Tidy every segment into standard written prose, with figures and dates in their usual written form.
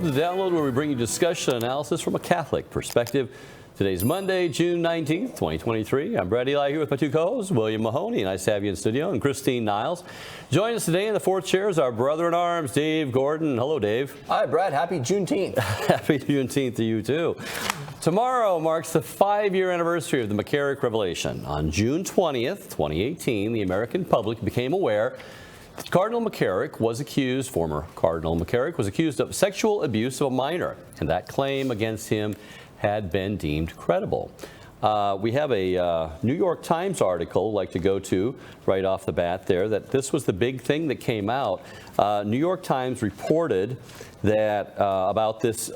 to The Download, where we bring you discussion and analysis from a Catholic perspective. Today's Monday, June 19th, 2023. I'm Brad Eli here with my two co-hosts, William Mahoney, nice to have you in studio, and Christine Niles. Join us today in the fourth chair is our brother-in-arms, Dave Gordon. Hello, Dave. Hi, Brad. Happy Juneteenth. Happy Juneteenth to you, too. Tomorrow marks the 5-year anniversary of the McCarrick Revelation. On June 20th, 2018, the American public became aware that Cardinal McCarrick was accused, former Cardinal McCarrick, was accused of sexual abuse of a minor, and that claim against him had been deemed credible. We have a New York Times article I'd like to go to right off the bat there, that this was the big thing that came out. New York Times reported that about this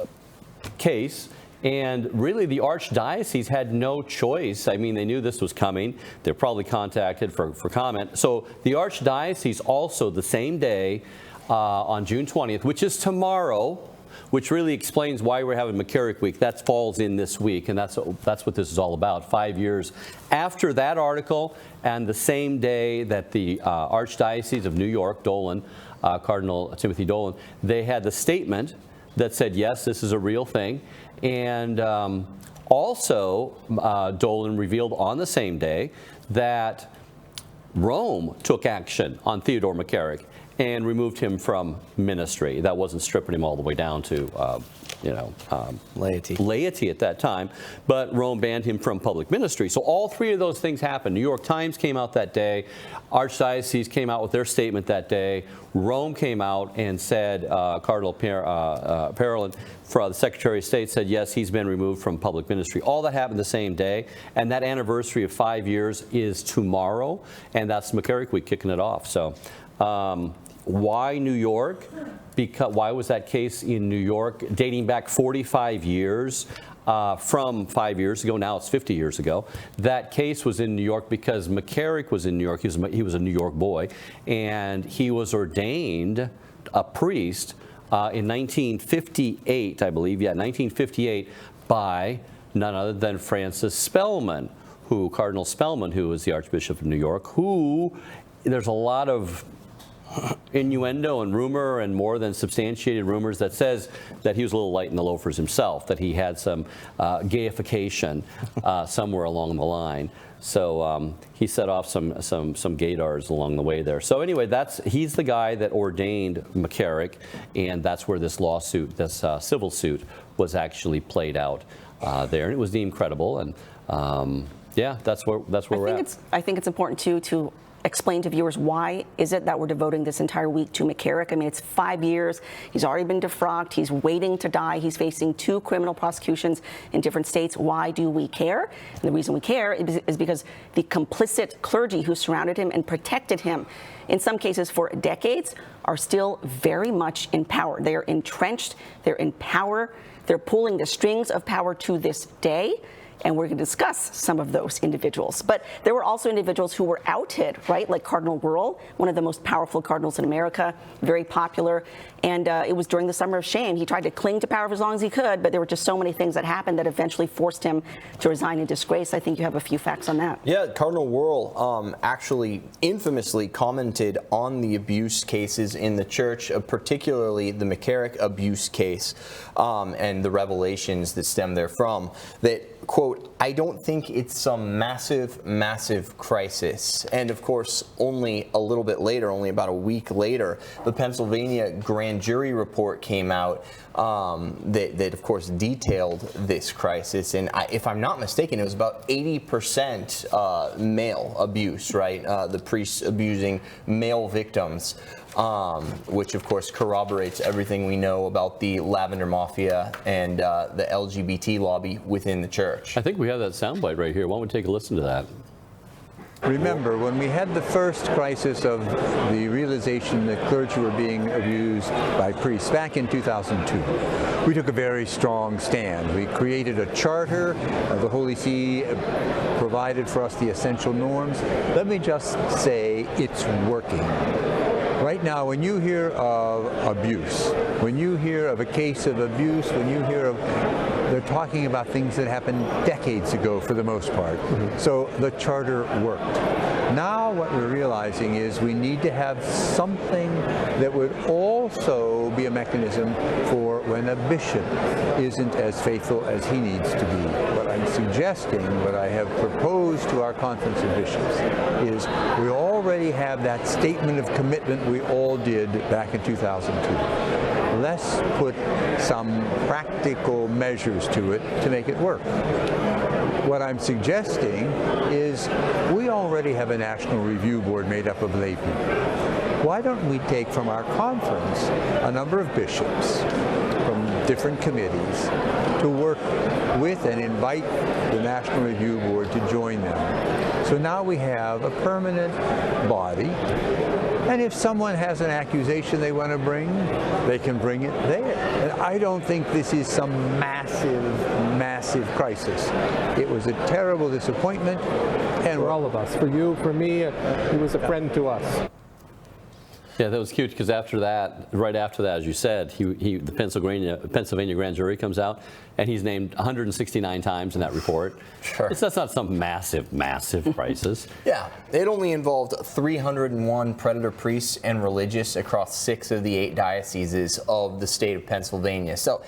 case, and really the Archdiocese had no choice. I mean, they knew this was coming. They're probably contacted for comment. So the Archdiocese also the same day on June 20th, which is tomorrow, which really explains why we're having McCarrick Week. That falls in this week, and that's what this is all about. 5 years after that article, and the same day that the Archdiocese of New York, Dolan, Cardinal Timothy Dolan, they had the statement that said, yes, this is a real thing. And also, Dolan revealed on the same day that Rome took action on Theodore McCarrick and removed him from ministry. That wasn't stripping him all the way down to, laity at that time, but Rome banned him from public ministry. So all three of those things happened. New York Times came out that day. Archdiocese came out with their statement that day. Rome came out and said, Cardinal Parolin, the Secretary of State, said, yes, he's been removed from public ministry. All that happened the same day, and that anniversary of 5 years is tomorrow, and that's McCarrick Week kicking it off. So why New York? Because why was that case in New York dating back 45 years from 5 years ago? Now it's 50 years ago. That case was in New York because McCarrick was in New York. He was a New York boy, and he was ordained a priest in 1958, I believe. Yeah, 1958 by none other than Francis Spellman, Cardinal Spellman, who was the Archbishop of New York, who there's a lot of innuendo and rumor and more than substantiated rumors that says that he was a little light in the loafers himself, that he had some gayification somewhere along the line. So he set off some gaydars along the way there. So anyway, he's the guy that ordained McCarrick, and that's where this lawsuit, this civil suit, was actually played out there, and it was deemed credible. And yeah, that's where we're at. I think it's important to explain to viewers why is it that we're devoting this entire week to McCarrick. I mean, it's 5 years. He's already been defrocked. He's waiting to die. He's facing 2 criminal prosecutions in different states. Why do we care? And the reason we care is because the complicit clergy who surrounded him and protected him, in some cases for decades, are still very much in power. They are entrenched. They're in power. They're pulling the strings of power to this day. And we're going to discuss some of those individuals. But there were also individuals who were outed, right? Like Cardinal Wuerl, one of the most powerful cardinals in America, very popular. And it was during the Summer of Shame. He tried to cling to power for as long as he could, but there were just so many things that happened that eventually forced him to resign in disgrace. I think you have a few facts on that. Yeah, Cardinal Wuerl actually infamously commented on the abuse cases in the church, particularly the McCarrick abuse case and the revelations that stem therefrom, that, quote, I don't think it's some massive crisis. And of course, only a little bit later, only about a week later, the Pennsylvania grand jury report came out that of course detailed this crisis. And if I'm not mistaken, it was about 80% male abuse, right? The priests abusing male victims. Which of course corroborates everything we know about the Lavender Mafia and the LGBT lobby within the church. I think we have that soundbite right here. Why don't we take a listen to that? Remember, when we had the first crisis of the realization that clergy were being abused by priests back in 2002, we took a very strong stand. We created a charter. The Holy See provided for us the essential norms. Let me just say it's working. Right now, when you hear of abuse, when you hear of a case of abuse, when you hear of they're talking about things that happened decades ago for the most part. So the charter worked. Now what we're realizing is we need to have something that would also be a mechanism for when a bishop isn't as faithful as he needs to be. What I'm suggesting, what I have proposed to our Conference of Bishops, is we already have that statement of commitment we all did back in 2002. Let's put some practical measures to it to make it work. What I'm suggesting is we already have a National Review Board made up of lay people. Why don't we take from our conference a number of bishops from different committees to work with and invite the National Review Board to join them. So now we have a permanent body, and if someone has an accusation they want to bring, they can bring it there. And I don't think this is some massive crisis. It was a terrible disappointment. And for all of us, for you, for me, he was a friend to us. Yeah, that was cute because after that, right after that, as you said, the Pennsylvania grand jury comes out, and he's named 169 times in that report. Sure. That's not some massive crisis. Yeah, it only involved 301 predator priests and religious across 6 of the 8 dioceses of the state of Pennsylvania. So,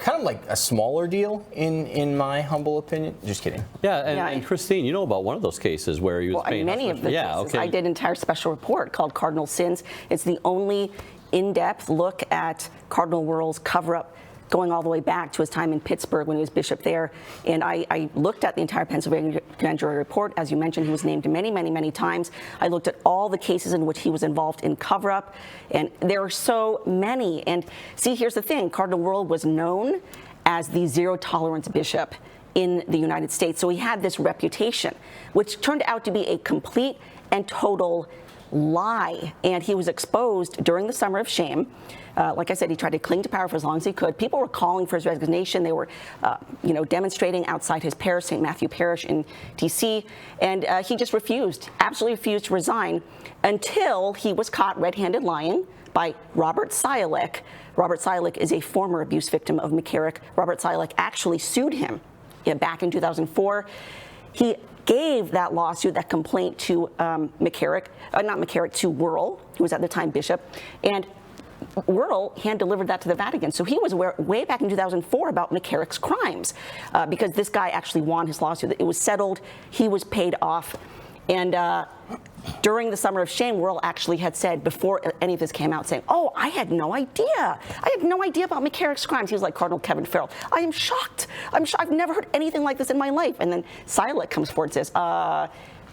kind of like a smaller deal in my humble opinion. Just kidding. Yeah, and Christine, you know about one of those cases where he was paying many of the cases. Okay. I did an entire special report called Cardinal Sins. It's the only in-depth look at Cardinal Wuerl's cover-up going all the way back to his time in Pittsburgh when he was bishop there. And I looked at the entire Pennsylvania grand jury report. As you mentioned, he was named many times. I looked at all the cases in which he was involved in cover-up, and there are so many. And see, here's the thing. Cardinal Wuerl was known as the zero-tolerance bishop in the United States. So he had this reputation, which turned out to be a complete and total lie, and he was exposed during the Summer of Shame. Like I said, he tried to cling to power for as long as he could. People were calling for his resignation. They were, demonstrating outside his parish, St. Matthew Parish in D.C., and he just absolutely refused to resign until he was caught red-handed lying by Robert Silik. Robert Silik is a former abuse victim of McCarrick. Robert Silik actually sued him back in 2004. He gave that lawsuit, that complaint to to Wuerl, who was at the time bishop, and Wuerl hand-delivered that to the Vatican. So he was aware way back in 2004 about McCarrick's crimes because this guy actually won his lawsuit. It was settled. He was paid off. And during the Summer of Shame, Wuerl actually had said, before any of this came out, saying, "Oh, I had no idea. I had no idea about McCarrick's crimes." He was like Cardinal Kevin Farrell. "I am shocked. I've never heard anything like this in my life." And then Silik comes forward and says,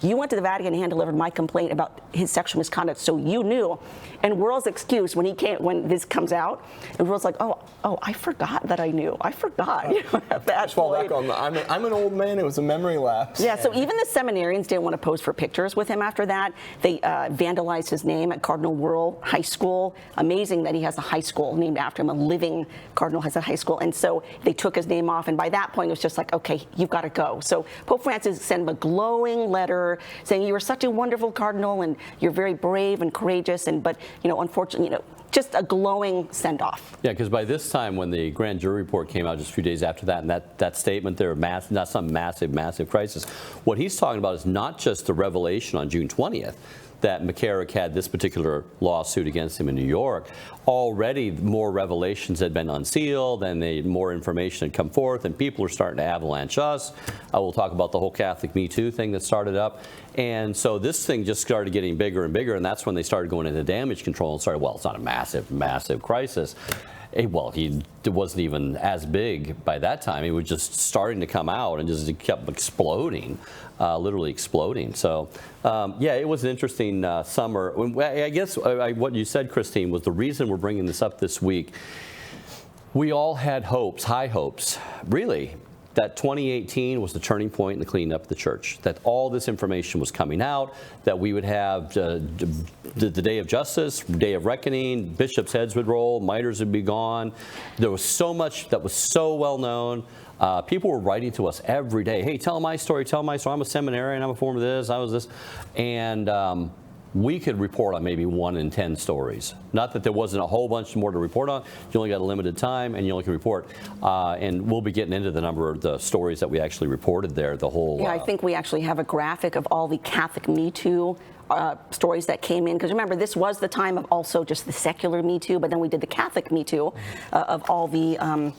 "You went to the Vatican and hand-delivered my complaint about his sexual misconduct, so you knew." And Wuerl's excuse when this comes out, and Wuerl's like, "Oh, I forgot that I knew. I forgot." At that Fall point. back on I'm an old man. It was a memory lapse. Yeah, so even the seminarians didn't want to pose for pictures with him after that. They vandalized his name at Cardinal Wuerl High School. Amazing that he has a high school named after him. A living cardinal has a high school. And so they took his name off. And by that point, it was just like, okay, you've got to go. So Pope Francis sent him a glowing letter saying, "You were such a wonderful cardinal, and you're very brave and courageous." But unfortunately, just a glowing send-off. Yeah, because by this time, when the grand jury report came out just a few days after that, and that statement there, not some massive crisis, what he's talking about is not just the revelation on June 20th that McCarrick had this particular lawsuit against him in New York. Already more revelations had been unsealed, and more information had come forth, and people are starting to avalanche us. We'll talk about the whole Catholic Me Too thing that started up. And so this thing just started getting bigger and bigger, and that's when they started going into damage control and started, well, it's not a massive crisis. Well, it wasn't even as big by that time. It was just starting to come out and just kept exploding, literally exploding. So, it was an interesting summer. I guess what you said, Christine, was the reason we're bringing this up this week. We all had hopes, high hopes, really, that 2018 was the turning point in the cleaning up of the church, that all this information was coming out, that we would have the day of justice, day of reckoning, bishops' heads would roll, mitres would be gone. There was so much that was so well known. People were writing to us every day, "Hey, tell my story, I'm a seminarian, I'm a former this, I was this." And we could report on maybe 1 in 10 stories. Not that there wasn't a whole bunch more to report on. You only got a limited time, and you only can report. And we'll be getting into the number of the stories that we actually reported there. The whole. Yeah, I think we actually have a graphic of all the Catholic Me Too stories that came in, because remember, this was the time of also just the secular Me Too, but then we did the Catholic Me Too of all the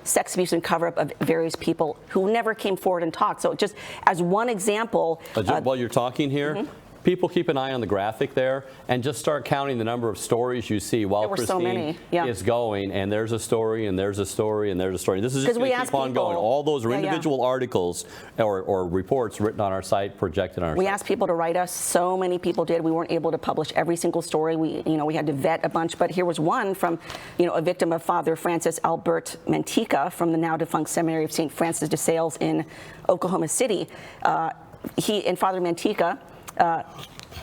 sex abuse and cover-up of various people who never came forward and talked. So just as one example. While you're talking here, people keep an eye on the graphic there and just start counting the number of stories you see while Christine is going, and there's a story, and there's a story, and there's a story. This is just going to keep on going. All those individual articles or reports written on our site, projected on our site. We asked people to write us. So many people did. We weren't able to publish every single story. We had to vet a bunch, but here was one from a victim of Father Francis Albert Mantica from the now defunct Seminary of St. Francis de Sales in Oklahoma City. Father Mantica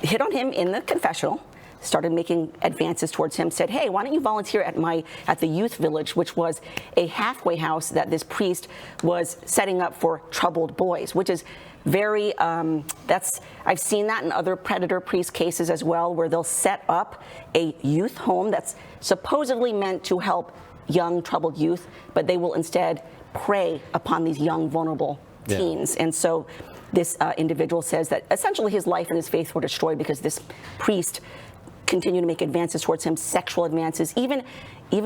hit on him in the confessional, started making advances towards him, said, hey, why don't you volunteer at the youth village, which was a halfway house that this priest was setting up for troubled boys, which is very, I've seen that in other predator priest cases as well, where they'll set up a youth home that's supposedly meant to help young troubled youth, but they will instead prey upon these young vulnerable teens. And so this individual says that essentially his life and his faith were destroyed because this priest continued to make advances towards him, sexual advances. Even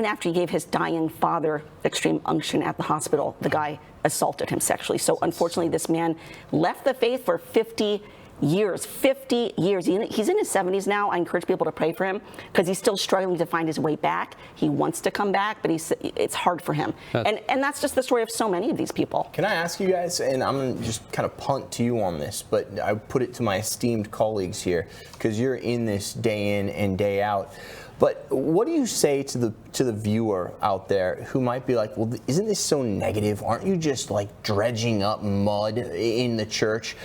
after he gave his dying father extreme unction at the hospital, the guy assaulted him sexually. So unfortunately, this man left the faith for 50 years. 50 years. He's in his 70s now. I encourage people to pray for him because he's still struggling to find his way back. He wants to come back, but it's hard for him. And that's just the story of so many of these people. Can I ask you guys, and I'm going to just kind of punt to you on this, but I put it to my esteemed colleagues here because you're in this day in and day out. But what do you say to the viewer out there who might be like, well, isn't this so negative? Aren't you just like dredging up mud in the church?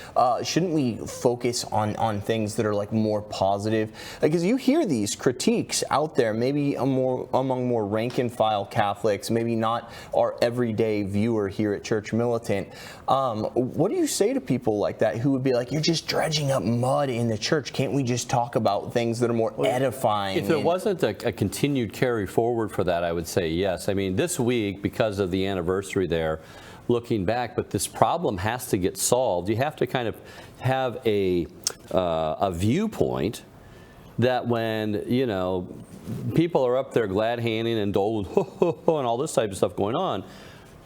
Shouldn't we focus on things that are like more positive? Because you hear these critiques out there, maybe among more rank and file Catholics, maybe not our everyday viewer here at Church Militant. What do you say to people like that who would be like, you're just dredging up mud in the church? Can't we just talk about things that are more edifying? If it wasn't a continued carry forward for that, I would say yes. I mean, this week, because of the anniversary there, looking back, but this problem has to get solved. You have to kind of have a viewpoint that when, people are up there glad-handing and doling and all this type of stuff going on,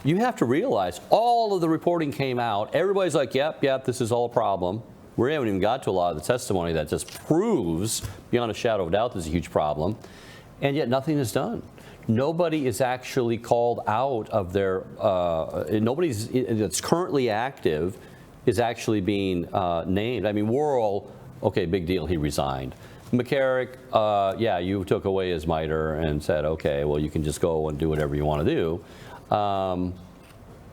you have to realize all of the reporting came out. Everybody's like, yep, this is all a problem. We haven't even got to a lot of the testimony that just proves beyond a shadow of doubt there's a huge problem, and yet nothing is done. Nobody is actually called out of their, nobody that's currently active is actually being named. I mean, we're all, okay, big deal, he resigned. McCarrick, you took away his mitre and said, okay, well, you can just go and do whatever you want to do.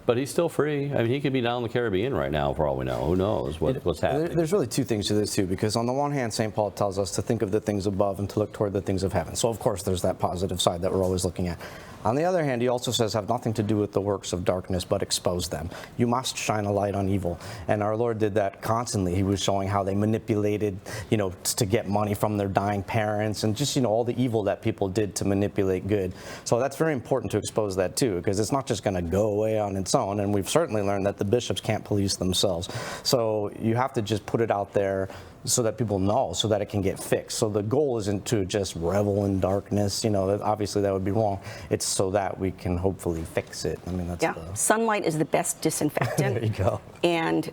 But he's still free. I mean, he could be down in the Caribbean right now, for all we know. Who knows what's happening? There's really two things to this, too, because on the one hand, St. Paul tells us to think of the things above and to look toward the things of heaven. So, of course, there's that positive side that we're always looking at. On the other hand, he also says, have nothing to do with the works of darkness, but expose them. You must shine a light on evil. And our Lord did that constantly. He was showing how they manipulated, to get money from their dying parents and just, all the evil that people did to manipulate good. So that's very important to expose that, too, because it's not just going to go away on its own. And we've certainly learned that the bishops can't police themselves. So you have to just put it out there so that people know, so that it can get fixed. So the goal isn't to just revel in darkness, obviously that would be wrong. It's so that we can hopefully fix it. I mean, that's sunlight is the best disinfectant. There you go. And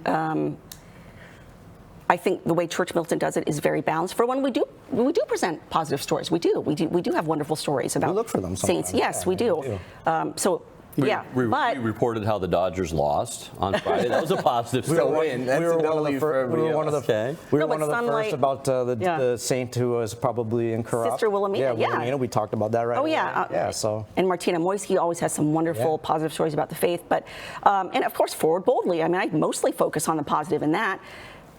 I think the way Church Militant does it is very balanced. For one, we do present positive stories. We do have wonderful stories about we look for them sometimes. saints. Yes, we do. We reported how the Dodgers lost on Friday. That was a positive story. We were one of the first about the saint who was probably incorrupt. Sister Wilhelmina, Wilhelmina, we talked about that right away. So. And Martina Moisky always has some wonderful positive stories about the faith. But, and of course, Forward Boldly. I mean, I mostly focus on the positive in that.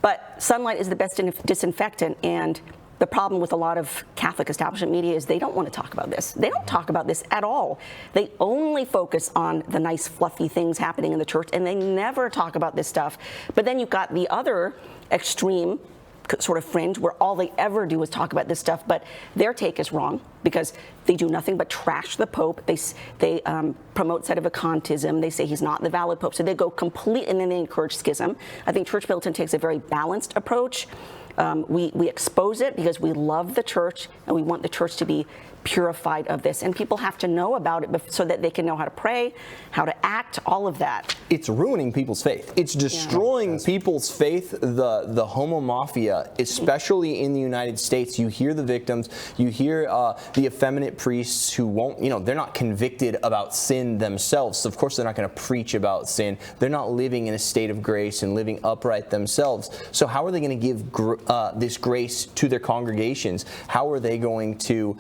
But sunlight is the best disinfectant. And the problem with a lot of Catholic establishment media is they don't want to talk about this. They don't talk about this at all. They only focus on the nice, fluffy things happening in the church, and they never talk about this stuff. But then you've got the other extreme sort of fringe where all they ever do is talk about this stuff, but their take is wrong because they do nothing but trash the Pope. They promote sedevacantism. They say he's not the valid Pope. So they go complete, and then they encourage schism. I think Church Militant takes a very balanced approach. We expose it because we love the church and we want the church to be purified of this, and people have to know about it so that they can know how to pray, how to act, all of that. It's ruining people's faith. It's destroying people's faith. The Homo Mafia, especially in the United States, you hear the victims, you hear the effeminate priests who won't, they're not convicted about sin themselves. So of course they're not going to preach about sin. They're not living in a state of grace and living upright themselves. So how are they going to give this grace to their congregations? How are they going to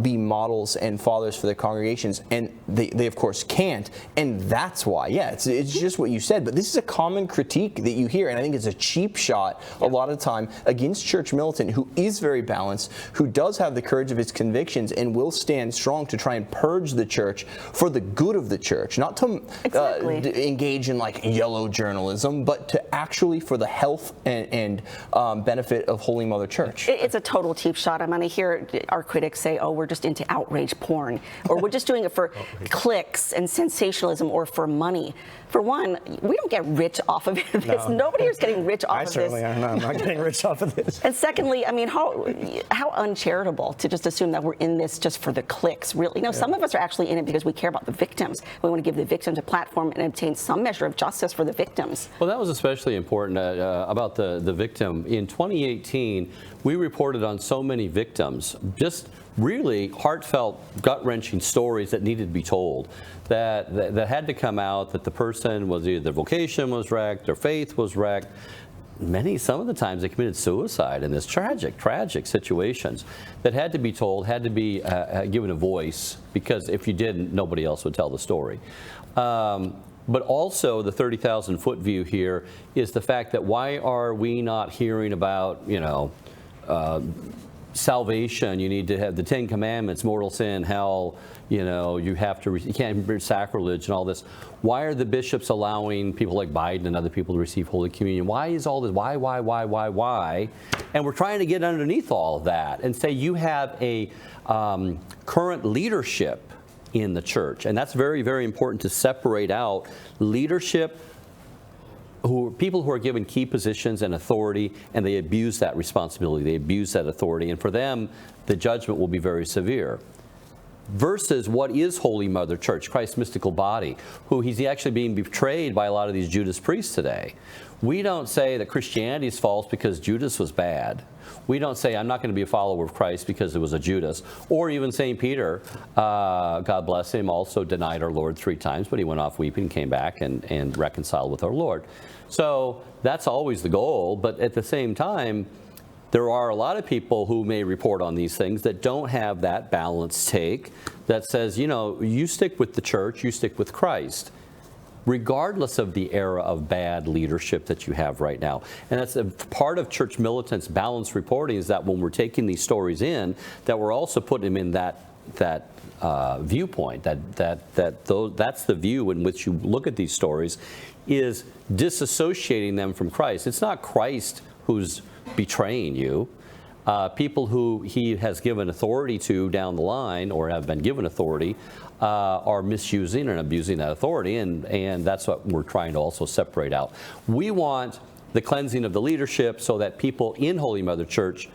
be models and fathers for their congregations? And they of course can't, and that's why, it's just what you said, but this is a common critique that you hear, and I think it's a cheap shot a lot of time against Church Militant, who is very balanced, who does have the courage of his convictions, and will stand strong to try and purge the church for the good of the church, not to engage in like yellow journalism, but to actually for the health and benefit of Holy Mother Church. It's a total cheap shot. I'm going to hear our critics say, oh, we're just into outrage porn, or we're just doing it for clicks and sensationalism or for money. For one, we don't get rich off of this. No. Nobody here's getting rich off of this. I certainly am not. I'm not getting rich off of this. And secondly, I mean, how uncharitable to just assume that we're in this just for the clicks. Really, some of us are actually in it because we care about the victims. We want to give the victims a platform and obtain some measure of justice for the victims. Well, that was especially important about the victim. In 2018, we reported on so many victims, just really heartfelt, gut-wrenching stories that needed to be told, that had to come out, that the person was either their vocation was wrecked, their faith was wrecked. Some of the times they committed suicide in this tragic situations that had to be told, had to be given a voice, because if you didn't, nobody else would tell the story. But also the 30,000-foot view here is the fact that why are we not hearing about, salvation? You need to have the 10 Commandments, mortal sin, hell, you can't be sacrilege and all this. Why are the bishops allowing people like Biden and other people to receive Holy Communion? Why is all this? Why? And we're trying to get underneath all of that and say you have a current leadership in the church. And that's very, very important to separate out leadership, people who are given key positions and authority, and they abuse that responsibility, they abuse that authority, and for them, the judgment will be very severe. Versus what is Holy Mother Church, Christ's mystical body, who he's actually being betrayed by a lot of these Judas priests today. We don't say that Christianity is false because Judas was bad. We don't say I'm not going to be a follower of Christ because it was a Judas. Or even St. Peter, God bless him, also denied our Lord 3 times, but he went off weeping and came back and reconciled with our Lord. So that's always the goal, but at the same time, there are a lot of people who may report on these things that don't have that balanced take that says, you stick with the church, you stick with Christ, regardless of the era of bad leadership that you have right now. And that's a part of Church Militant's balanced reporting, is that when we're taking these stories in, that we're also putting them in that viewpoint, that's the view in which you look at these stories, is disassociating them from Christ. It's not Christ who's betraying you. People who he has given authority to down the line, or have been given authority, are misusing and abusing that authority, and that's what we're trying to also separate out. We want the cleansing of the leadership so that people in Holy Mother Church,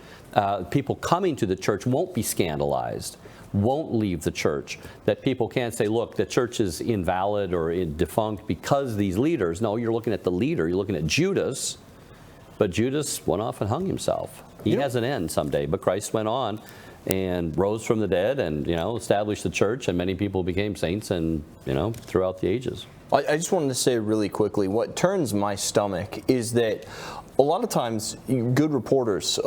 people coming to the church, won't be scandalized, won't leave the church, that people can't say, look, the church is invalid or defunct because these leaders. No, you're looking at the leader, you're looking at Judas, but Judas went off and hung himself. He has an end someday, but Christ went on and rose from the dead and, established the church, and many people became saints and, throughout the ages. I just wanted to say really quickly, what turns my stomach is that a lot of times good reporters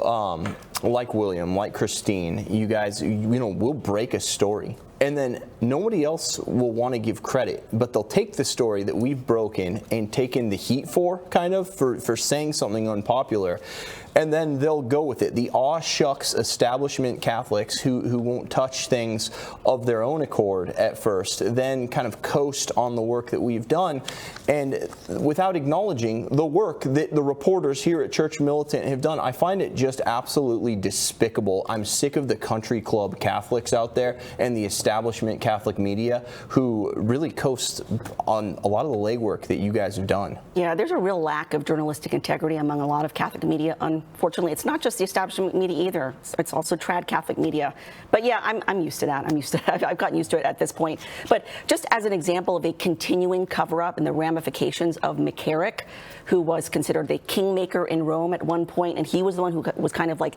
like William, like Christine, you guys, will break a story And then nobody else will want to give credit, but they'll take the story that we've broken and taken the heat for, kind of, for saying something unpopular, and then they'll go with it. The aw shucks establishment Catholics who won't touch things of their own accord at first, then kind of coast on the work that we've done, and without acknowledging the work that the reporters here at Church Militant have done. I find it just absolutely despicable. I'm sick of the country club Catholics out there and the establishment Catholic media who really coast on a lot of the legwork that you guys have done. Yeah, there's a real lack of journalistic integrity among a lot of Catholic media. Unfortunately, it's not just the establishment media either. It's also trad Catholic media. But yeah, I'm used to that. I've gotten used to it at this point. But just as an example of a continuing cover-up and the ramifications of McCarrick, who was considered the kingmaker in Rome at one point, and he was the one who was kind of like,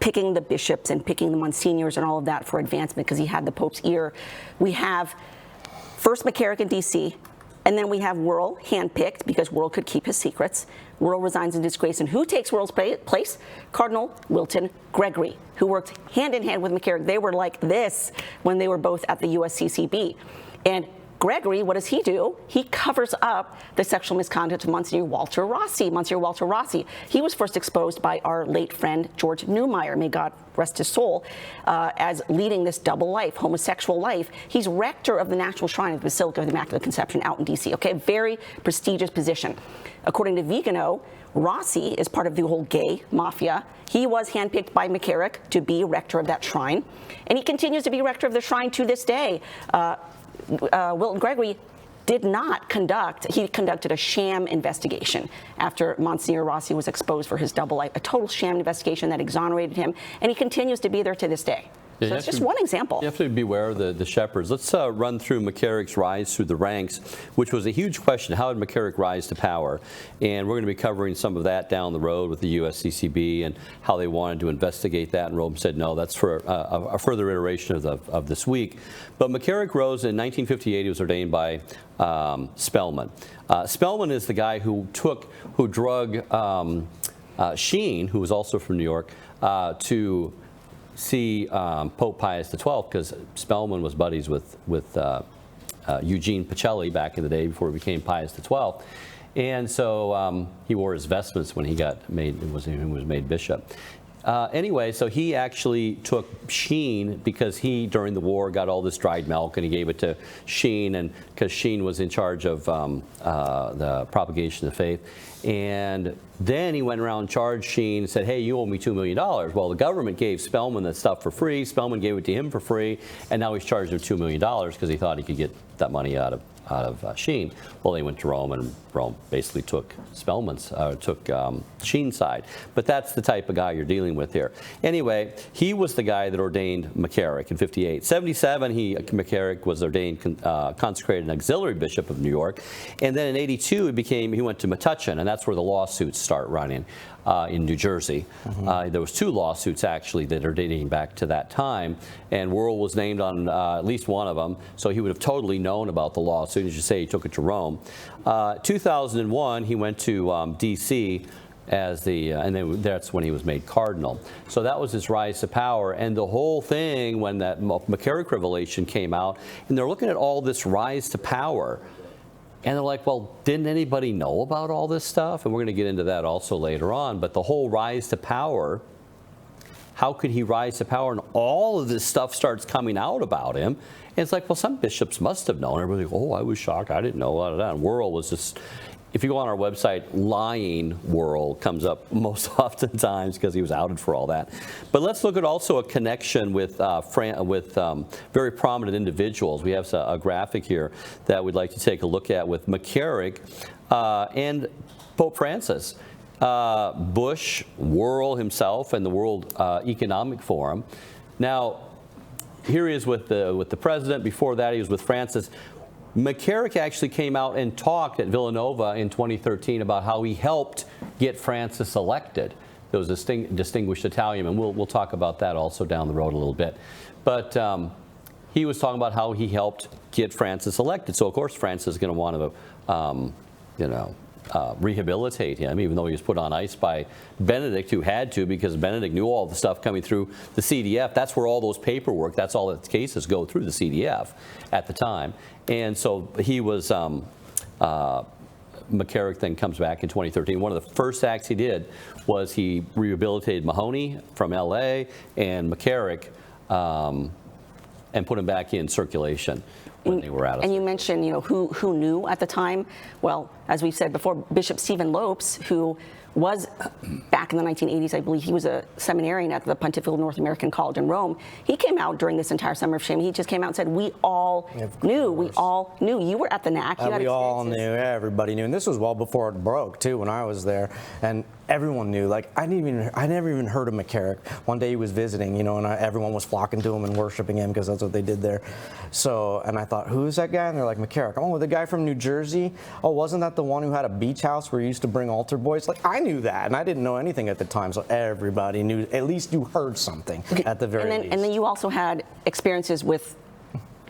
picking the bishops and picking the monsignors and all of that for advancement because he had the Pope's ear. We have first McCarrick in D.C., and then we have Wuerl handpicked because Wuerl could keep his secrets. Wuerl resigns in disgrace, and who takes Wuerl's place? Cardinal Wilton Gregory, who worked hand in hand with McCarrick. They were like this when they were both at the USCCB. And Gregory, what does he do? He covers up the sexual misconduct of Monsignor Walter Rossi. Monsignor Walter Rossi, he was first exposed by our late friend George Neumeier, may God rest his soul, as leading this double life, homosexual life. He's rector of the National Shrine of the Basilica of the Immaculate Conception out in D.C., okay? Very prestigious position. According to Vigano, Rossi is part of the whole gay mafia. He was handpicked by McCarrick to be rector of that shrine, and he continues to be rector of the shrine to this day. Wilton Gregory did not he conducted a sham investigation after Monsignor Rossi was exposed for his double life, a total sham investigation that exonerated him, and he continues to be there to this day. Yeah, so it's just one example. You have to beware of the shepherds. Let's run through McCarrick's rise through the ranks, which was a huge question. How did McCarrick rise to power? And we're going to be covering some of that down the road with the USCCB and how they wanted to investigate that. And Rome said, no, that's for a further iteration of this week. But McCarrick rose in 1958. He was ordained by Spellman. Spellman is the guy who drug Sheen, who was also from New York, to see Pope Pius XII, because Spellman was buddies with Eugene Pacelli back in the day before he became Pius XII, and so he wore his vestments when he was made bishop. Anyway, so he actually took Sheen because he, during the war, got all this dried milk, and he gave it to Sheen, and because Sheen was in charge of the propagation of the faith. And then he went around and charged Sheen and said, hey, you owe me $2 million. Well, the government gave Spellman that stuff for free. Spellman gave it to him for free, and now he's charged him $2 million because he thought he could get that money out of Sheen. Well, they went to Rome, and Rome basically took Sheen's side. But that's the type of guy you're dealing with here. Anyway, he was the guy that ordained McCarrick in 58. 77, McCarrick was ordained, consecrated an auxiliary bishop of New York. And then in 82, he went to Metuchen, and that's where the lawsuits start running. In New Jersey. There was 2 lawsuits actually that are dating back to that time, and Wuerl was named on at least one of them, so he would have totally known about the lawsuit. As you say, he took it to Rome. 2001, he went to D.C. and then that's when he was made Cardinal. So that was his rise to power, and the whole thing when that McCarrick Revelation came out, and they're looking at all this rise to power. And they're like, well, didn't anybody know about all this stuff? And we're going to get into that also later on. But the whole rise to power, how could he rise to power? And all of this stuff starts coming out about him. And it's like, well, some bishops must have known. Everybody's like, oh, I was shocked. I didn't know a lot of that. And Wuerl was just, if you go on our website, lying Wuerl comes up most oftentimes because he was outed for all that. But let's look at also a connection with very prominent individuals. We have a graphic here that we'd like to take a look at with McCarrick and Pope Francis. Bush, Wuerl himself, and the World Economic Forum. Now, here he is with the president. Before that, he was with Francis. McCarrick actually came out and talked at Villanova in 2013 about how he helped get Francis elected. There was a distinguished Italian, and we'll talk about that also down the road a little bit. But he was talking about how he helped get Francis elected. So of course Francis is going to want to, rehabilitate him, even though he was put on ice by Benedict, who had to, because Benedict knew all the stuff coming through the CDF. That's where all those paperwork, that's all the cases go through the CDF at the time. And so he was, McCarrick then comes back in 2013. One of the first acts he did was he rehabilitated Mahoney from LA and McCarrick and put him back in circulation when they were out of. And you mentioned, who knew at the time. Well, as we've said before, Bishop Stephen Lopes, who was back in the 1980s, I believe he was a seminarian at the Pontifical North American College in Rome. He came out during this entire Summer of Shame. He just came out and said, we all knew. We all knew. You were at the NAC. You had we all knew. Everybody knew. And this was well before it broke, too, when I was there. And everyone knew. Like, I never even heard of McCarrick. One day he was visiting, and everyone was flocking to him and worshiping him because that's what they did there. So, and I thought, who is that guy? And they're like, McCarrick. Oh, the guy from New Jersey? Oh, wasn't that the one who had a beach house where he used to bring altar boys? Like, I knew that, and I didn't know anything at the time, so everybody knew. At least you heard something at the very least. And then you also had experiences with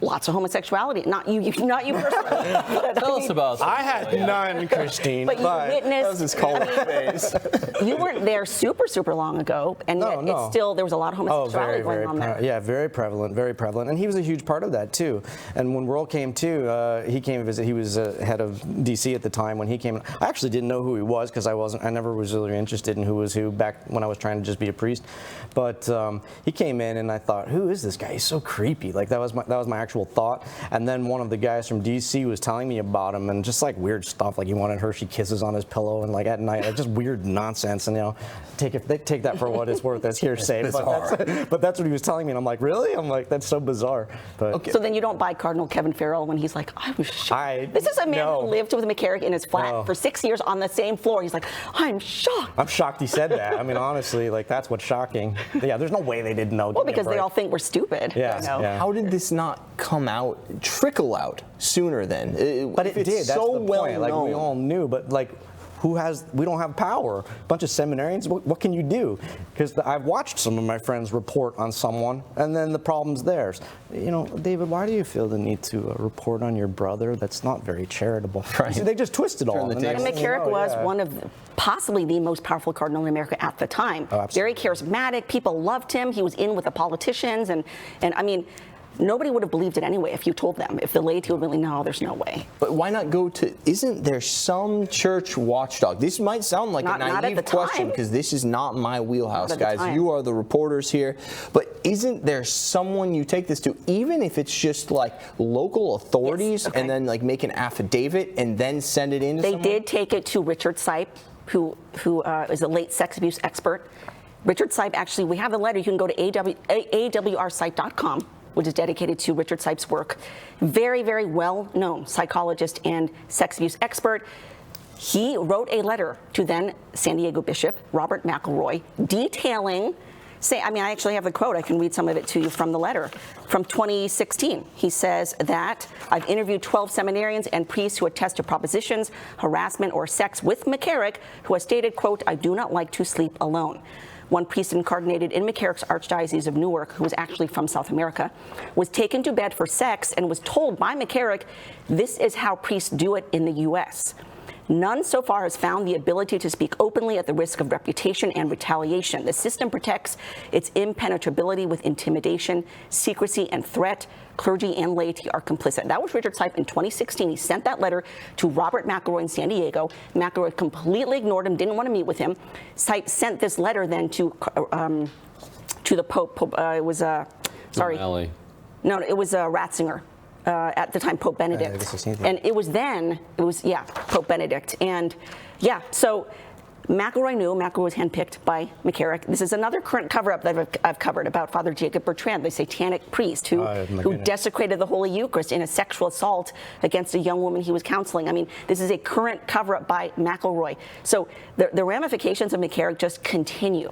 lots of homosexuality. Not you personally. Tell us about that. I had none, Christine. But you witnessed. That was his college phase. You weren't there super long ago, and yet it's still, there was a lot of homosexuality going on there. Yeah, very prevalent, and he was a huge part of that too. And when World came too, he came to visit. He was head of DC at the time when he came. I actually didn't know who he was because I never was really interested in who was who back when I was trying to just be a priest. But he came in, and I thought, who is this guy? He's so creepy. Like that was my actual thought. And then one of the guys from DC was telling me about him, and just like weird stuff, like he wanted Hershey Kisses on his pillow, and like at night, like just weird nonsense. And take that for what it's worth as hearsay. But that's what he was telling me, and I'm like, really? I'm like, that's so bizarre. But okay. So then you don't buy Cardinal Kevin Farrell when he's like, I was shocked. This is a man who lived with McCarrick in his flat for 6 years on the same floor. He's like, I'm shocked. I'm shocked he said that. I mean, honestly, like that's what's shocking. Yeah, there's no way they didn't know. Well, because they all think we're stupid. Yeah. How did this not come out, trickle out sooner then? But it did. That's so the well point. Like we all knew, but like, we don't have power. A bunch of seminarians, what can you do? Because I've watched some of my friends report on someone, and then the problem's theirs. David, why do you feel the need to report on your brother? That's not very charitable. Right. See, they just twist it all. And McCarrick was one of possibly the most powerful cardinal in America at the time. Oh, very charismatic. People loved him. He was in with the politicians, and I mean, nobody would have believed it anyway if you told them. If the laity would really, no, there's no way. But why not go to, isn't there some church watchdog? This might sound like a naive question because this is not my wheelhouse, guys. You are the reporters here. But isn't there someone you take this to, even if it's just like local authorities, and then like make an affidavit and then send it in to someone? They did take it to Richard Sipe, who is a late sex abuse expert. Richard Sipe, actually, we have the letter. You can go to awrsite.com. which is dedicated to Richard Sipe's work. Very, very well-known psychologist and sex abuse expert. He wrote a letter to then San Diego Bishop Robert McElroy detailing, I actually have the quote. I can read some of it to you from the letter from 2016. He says that I've interviewed 12 seminarians and priests who attest to propositions, harassment, or sex with McCarrick, who has stated, quote, I do not like to sleep alone. One priest incardinated in McCarrick's Archdiocese of Newark, who was actually from South America, was taken to bed for sex and was told by McCarrick, this is how priests do it in the U.S. None so far has found the ability to speak openly at the risk of reputation and retaliation. The system protects its impenetrability with intimidation, secrecy, and threat. Clergy and laity are complicit. That was Richard Sipe in 2016. He sent that letter to Robert McElroy in San Diego. McElroy completely ignored him, didn't want to meet with him. Sipe sent this letter then to the Pope. It was Ratzinger. At the time, Pope Benedict. And it was Pope Benedict. And so McElroy knew. McElroy was handpicked by McCarrick. This is another current cover-up that I've covered about Father Jacob Bertrand, the satanic priest who desecrated the Holy Eucharist in a sexual assault against a young woman he was counseling. I mean, this is a current cover-up by McElroy. So the ramifications of McCarrick just continue.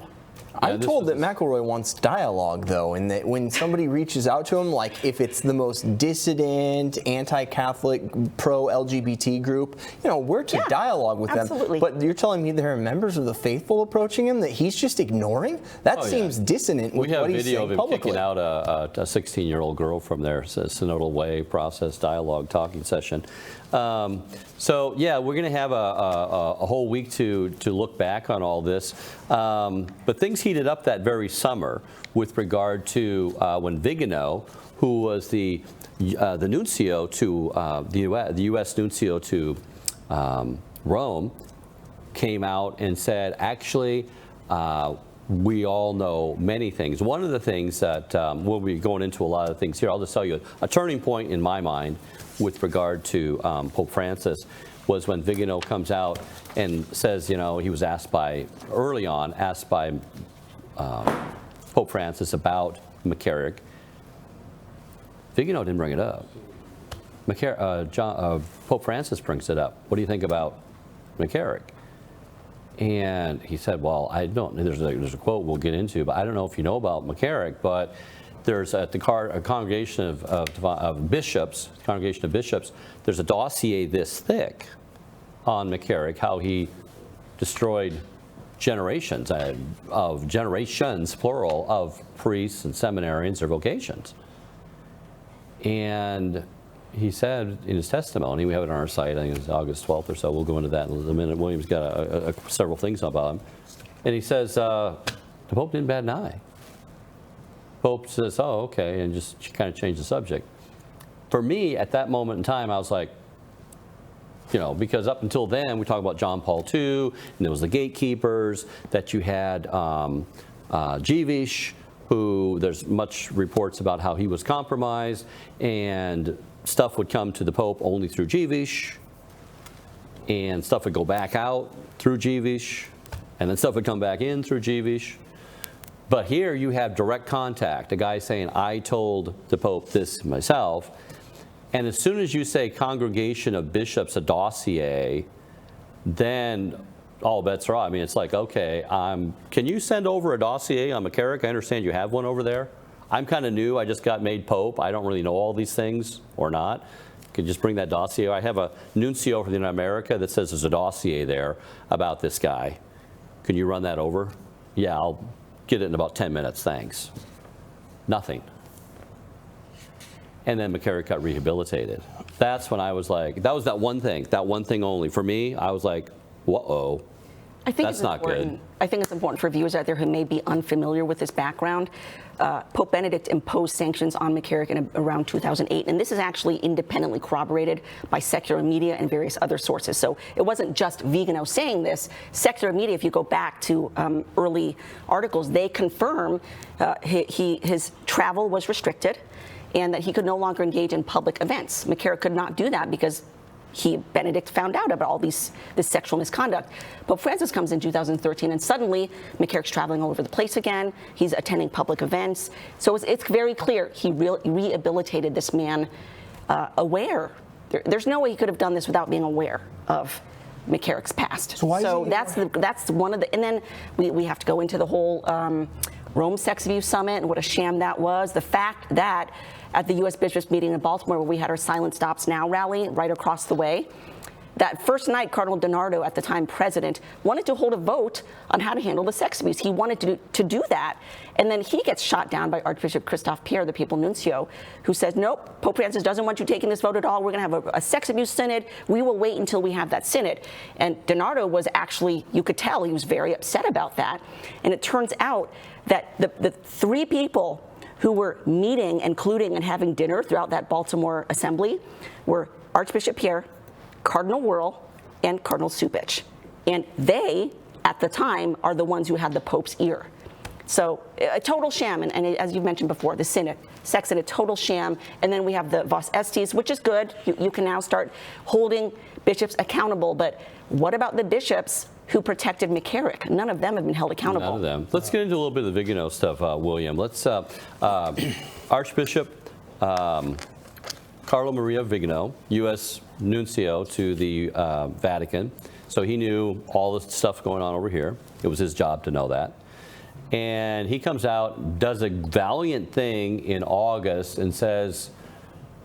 I'm told that McElroy wants dialogue, though, and that when somebody reaches out to him, like if it's the most dissident, anti-Catholic, pro-LGBT group, we're to dialogue with them. But you're telling me there are members of the faithful approaching him that he's just ignoring? That seems dissonant with what he's saying publicly. We have video of him kicking out a 16-year-old girl from their synodal way process dialogue talking session. So yeah, we're going to have a whole week to look back on all this. But things heated up that very summer with regard to when Vigano, who was the nuncio to the U.S. nuncio to Rome, came out and said, actually, we all know many things. One of the things that we'll be going into a lot of things here. I'll just tell you a turning point in my mind with regard to Pope Francis was when Vigano comes out and says, he was asked by Pope Francis about McCarrick. Vigano didn't bring it up. Pope Francis brings it up. What do you think about McCarrick? And he said, well, I don't, there's a quote we'll get into, but I don't know if you know about McCarrick, but there's at the congregation of bishops, there's a dossier this thick on McCarrick, how he destroyed generations, plural, of priests and seminarians or vocations. And he said in his testimony, we have it on our site, I think it's August 12th or so, we'll go into that in a minute. William's got several things about him. And he says, the Pope didn't bat an eye. Pope says, oh, okay, and just kind of changed the subject. For me, at that moment in time, I was like, because up until then, we talk about John Paul II, and there was the gatekeepers, that you had Jewish, who there's much reports about how he was compromised, and stuff would come to the Pope only through Jewish, and stuff would go back out through Jewish, and then stuff would come back in through Jewish. But here you have direct contact, a guy saying, I told the Pope this myself. And as soon as you say congregation of bishops, a dossier, then all bets are off. I mean, it's like, okay, can you send over a dossier on McCarrick? I understand you have one over there. I'm kind of new. I just got made Pope. I don't really know all these things or not. Could you just bring that dossier? I have a nuncio for the United America that says there's a dossier there about this guy. Can you run that over? Yeah, I'll get it in about 10 minutes, thanks. Nothing. And then McCarrick got rehabilitated. That's when I was like, that was that one thing only. For me, I was like, whoa, that's not good. I think it's important for viewers out there who may be unfamiliar with this background. Pope Benedict imposed sanctions on McCarrick in around 2008, and this is actually independently corroborated by secular media and various other sources. So it wasn't just Vigano saying this. Secular media, if you go back to early articles, they confirm his travel was restricted and that he could no longer engage in public events. McCarrick could not do that because Benedict found out about all this sexual misconduct. Pope Francis comes in 2013, and suddenly McCarrick's traveling all over the place again. He's attending public events. So it's very clear he rehabilitated this man aware. There's no way he could have done this without being aware of McCarrick's past. So that's one of the, and then we have to go into the whole Rome Sex Abuse Summit and what a sham that was. The fact that at the U.S. Bishops meeting in Baltimore, where we had our Silent Stops Now rally right across the way, that first night, Cardinal DiNardo, at the time president, wanted to hold a vote on how to handle the sex abuse. He wanted to do that. And then he gets shot down by Archbishop Christophe Pierre, the papal nuncio, who says, nope, Pope Francis doesn't want you taking this vote at all. We're going to have a sex abuse synod. We will wait until we have that synod. And DiNardo was actually, you could tell, he was very upset about that. And it turns out that the three people who were meeting, including and having dinner throughout that Baltimore assembly, were Archbishop Pierre, Cardinal Wuerl, and Cardinal Cupich. And they, at the time, are the ones who had the Pope's ear. So a total sham, and as you've mentioned before, the synod, sex in a total sham. And then we have the Vos Estis, which is good. You can now start holding bishops accountable. But what about the bishops who protected McCarrick? None of them have been held accountable. None of them. Let's get into a little bit of the Vigano stuff, William. Let's, Archbishop Carlo Maria Vigano, U.S. nuncio to the Vatican. So he knew all the stuff going on over here. It was his job to know that. And he comes out, does a valiant thing in August and says,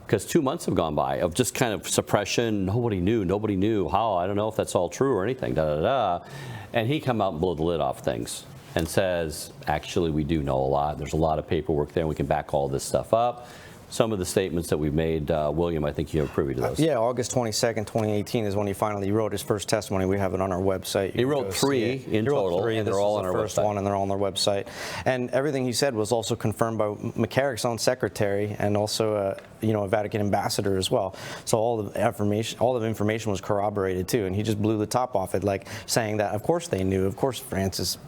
because 2 months have gone by of just kind of suppression, nobody knew how, I don't know if that's all true or anything, And he come out and blow the lid off things and says, actually, we do know a lot. There's a lot of paperwork there, and we can back all this stuff up. some of the statements that we've made. William, I think you're privy to those. Yeah, August 22nd, 2018 is when he finally wrote his first testimony. We have it on our website. He wrote 3 in total, and they're all on our first website. one, and they're all on our website. And everything he said was also confirmed by McCarrick's own secretary and also a Vatican ambassador as well. So all the information was corroborated too, and he just blew the top off it, like saying that of course they knew, of course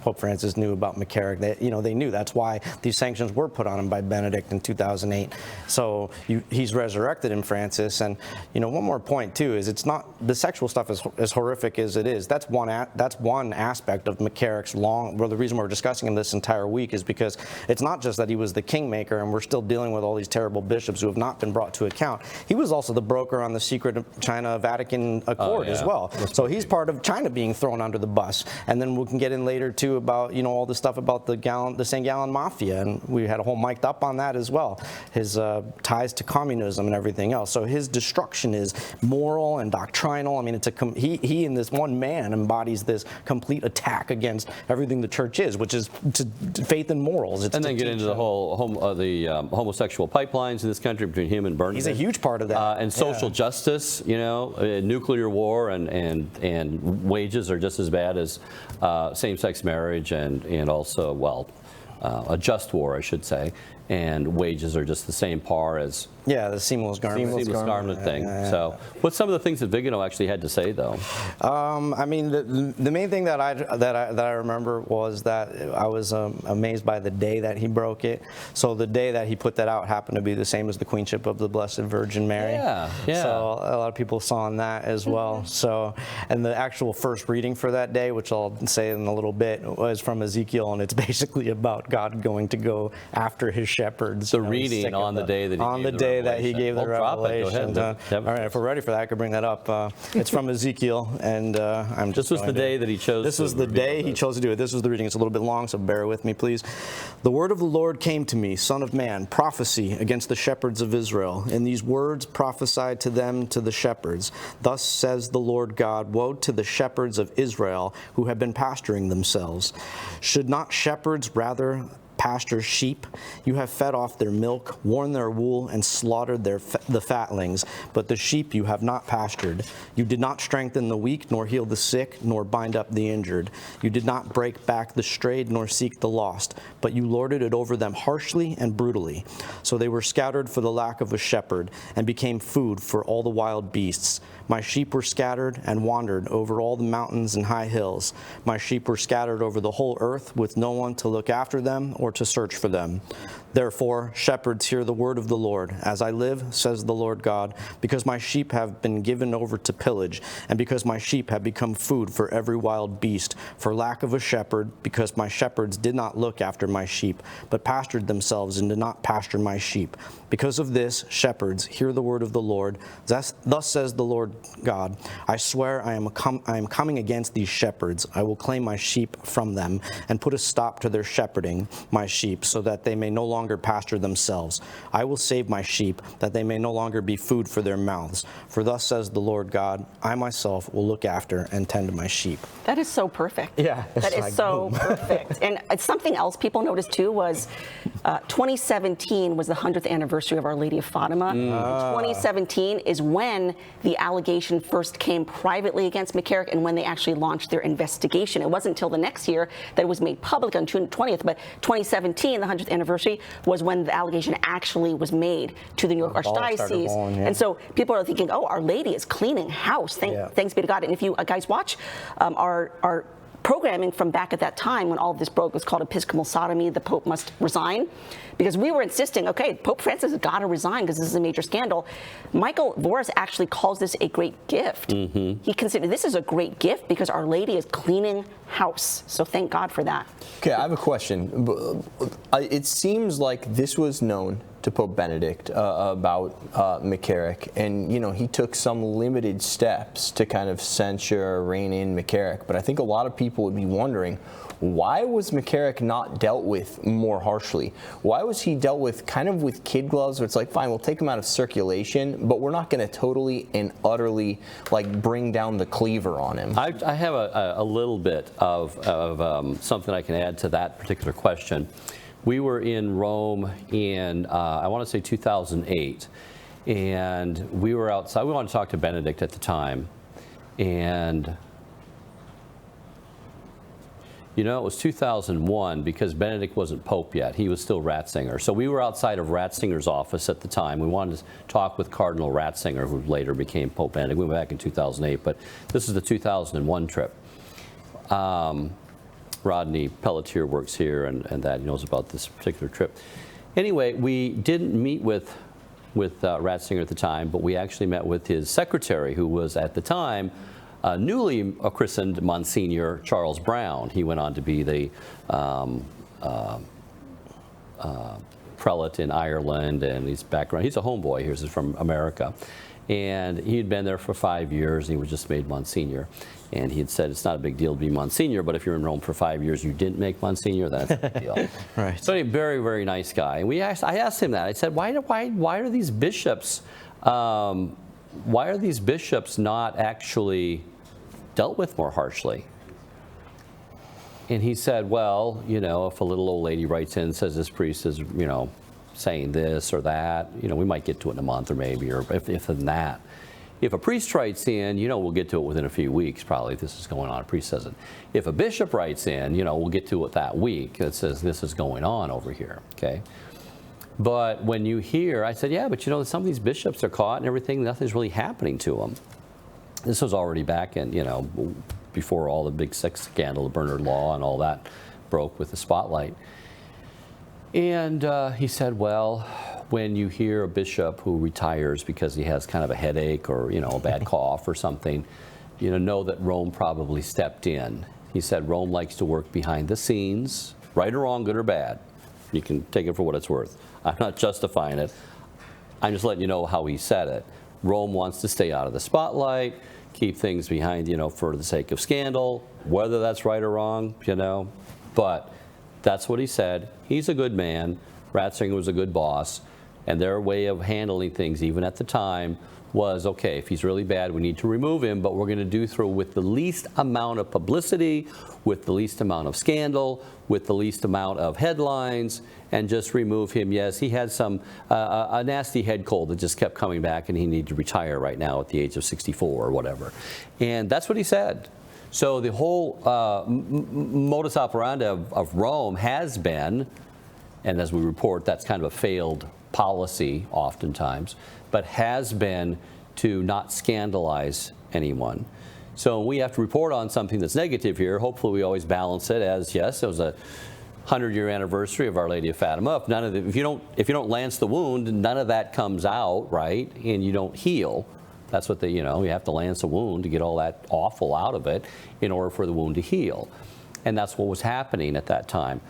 Pope Francis knew about McCarrick. They knew. That's why these sanctions were put on him by Benedict in 2008. So he's resurrected in Francis. And one more point too is it's not the sexual stuff as horrific as it is. That's one aspect of McCarrick's the reason we're discussing him this entire week is because it's not just that he was the kingmaker and we're still dealing with all these terrible bishops who have not been brought to account. He was also the broker on the secret China-Vatican Accord as well. So he's part of China being thrown under the bus. And then we can get in later too about all the stuff about the St. Gallen Mafia, and we had a whole mic'd up on that as well. His ties to communism and everything else. So his destruction is moral and doctrinal. I mean, he in this one man embodies this complete attack against everything the church is, which is to faith and morals. It's and then get into the whole homosexual pipelines in this country between him and Bernie. He's a huge part of that. And social justice, nuclear war and wages are just as bad as same-sex marriage and also, a just war, I should say. And wages are just the same par as the seamless garment. Seamless garment thing. So, what's some of the things that Vigano actually had to say, though? I mean, the main thing that I remember was that I was amazed by the day that he broke it. So the day that he put that out happened to be the same as the Queenship of the Blessed Virgin Mary. Yeah. So a lot of people saw on that as well. So, and the actual first reading for that day, which I'll say in a little bit, was from Ezekiel, and it's basically about God going to go after his shepherds. The reading on the day that he gave the revelation. All right, if we're ready for that, I could bring that up. It's from Ezekiel, and I'm just. This was the day that he chose. This was the day he chose to do it. This was the reading. It's a little bit long, so bear with me, please. The word of the Lord came to me, Son of man, prophecy against the shepherds of Israel. In these words prophesied to them, to the shepherds. Thus says the Lord God, woe to the shepherds of Israel who have been pasturing themselves. Should not shepherds rather pasture sheep? You have fed off their milk, worn their wool, and slaughtered the fatlings, but the sheep you have not pastured. You did not strengthen the weak, nor heal the sick, nor bind up the injured. You did not break back the strayed, nor seek the lost, but you lorded it over them harshly and brutally. So they were scattered for the lack of a shepherd, and became food for all the wild beasts. My sheep were scattered and wandered over all the mountains and high hills. My sheep were scattered over the whole earth, with no one to look after them or to search for them. Therefore, shepherds, hear the word of the Lord. As I live, says the Lord God, because my sheep have been given over to pillage, and because my sheep have become food for every wild beast, for lack of a shepherd, because my shepherds did not look after my sheep, but pastured themselves and did not pasture my sheep. Because of this, shepherds, hear the word of the Lord. Thus says the Lord God, I swear I am coming against these shepherds. I will claim my sheep from them, and put a stop to their shepherding my sheep, so that they may no longer pasture themselves. I will save my sheep, that they may no longer be food for their mouths. For thus says the Lord God, I myself will look after and tend my sheep. That is so perfect. Yeah. That is so perfect. And something else people noticed too was 2017 was the 100th anniversary of Our Lady of Fatima. 2017 is when the allegation first came privately against McCarrick and when they actually launched their investigation. It wasn't until the next year that it was made public on June 20th, but 2017, the 100th anniversary, was when the allegation actually was made to the New York Archdiocese. And so people are thinking, oh, Our Lady is cleaning house. Thanks be to God. And if you guys watch our programming from back at that time when all of this broke, was called Episcopal Sodomy, the Pope must resign, because we were insisting, okay, Pope Francis has got to resign because this is a major scandal. Michael Voris actually calls this a great gift. He considered this is a great gift because Our Lady is cleaning house. So thank God for that. Okay, I have a question. It seems like this was known to Pope Benedict about McCarrick, and he took some limited steps to kind of censure or rein in McCarrick. But I think a lot of people would be wondering, why was McCarrick not dealt with more harshly? Why was he dealt with kind of with kid gloves, where it's like, fine, we'll take him out of circulation, but we're not going to totally and utterly bring down the cleaver on him? I have a little bit of something I can add to that particular question. we were in Rome in, I want to say 2008, and we were outside. We wanted to talk to Benedict at the time, and you know, it was 2001 because Benedict wasn't Pope yet. He was still Ratzinger. So we were outside of Ratzinger's office at the time. We wanted to talk with Cardinal Ratzinger, who later became Pope Benedict. We went back in 2008, but this is the 2001 trip. Rodney Pelletier works here, and that he knows about this particular trip. Anyway, we didn't meet with Ratzinger at the time, but we actually met with his secretary, who was at the time newly christened Monsignor Charles Brown. He went on to be the prelate in Ireland, and he's background. He's a homeboy. He's from America, and he had been there for 5 years. And he was just made Monsignor, and he had said it's not a big deal to be Monsignor, but if you're in Rome for 5 years, you didn't make Monsignor, that's a big deal. Right. So, anyway, very, very nice guy. And I asked him that. I said, why are these bishops? Why are these bishops not actually dealt with more harshly? And he said, well, you know, if a little old lady writes in and says this priest is, you know, saying this or that, you know, we might get to it in a month or maybe, or if than that. If a priest writes in, you know, we'll get to it within a few weeks, probably, if this is going on. A priest says it. If a bishop writes in, you know, we'll get to it that week that says this is going on over here, okay? But when you hear, I said, yeah, but you know, some of these bishops are caught and everything, nothing's really happening to them. This was already back in, you know, before all the big sex scandal, the Bernard Law and all that broke with the spotlight. And he said, well, when you hear a bishop who retires because he has kind of a headache or, you know, a bad cough or something, you know that Rome probably stepped in. He said Rome likes to work behind the scenes, right or wrong, good or bad. You can take it for what it's worth. I'm not justifying it. I'm just letting you know how he said it. Rome wants to stay out of the spotlight, keep things behind, you know, for the sake of scandal, whether that's right or wrong, you know. But that's what he said. He's a good man. Ratzinger was a good boss. And their way of handling things, even at the time, was, okay, if he's really bad, we need to remove him, but we're going to do so with the least amount of publicity, with the least amount of scandal, with the least amount of headlines, and just remove him. Yes, he had some a nasty head cold that just kept coming back, and he needed to retire right now at the age of 64 or whatever. And that's what he said. So the whole modus operandi of Rome has been, and as we report, that's kind of a failed policy oftentimes, but has been to not scandalize anyone. So we have to report on something that's negative here. Hopefully we always balance it as, yes, it was a 100-year anniversary of Our Lady of Fatima. If you don't lance the wound, none of that comes out, right? And you don't heal. That's what you have to lance a wound to get all that awful out of it in order for the wound to heal. And that's what was happening at that time.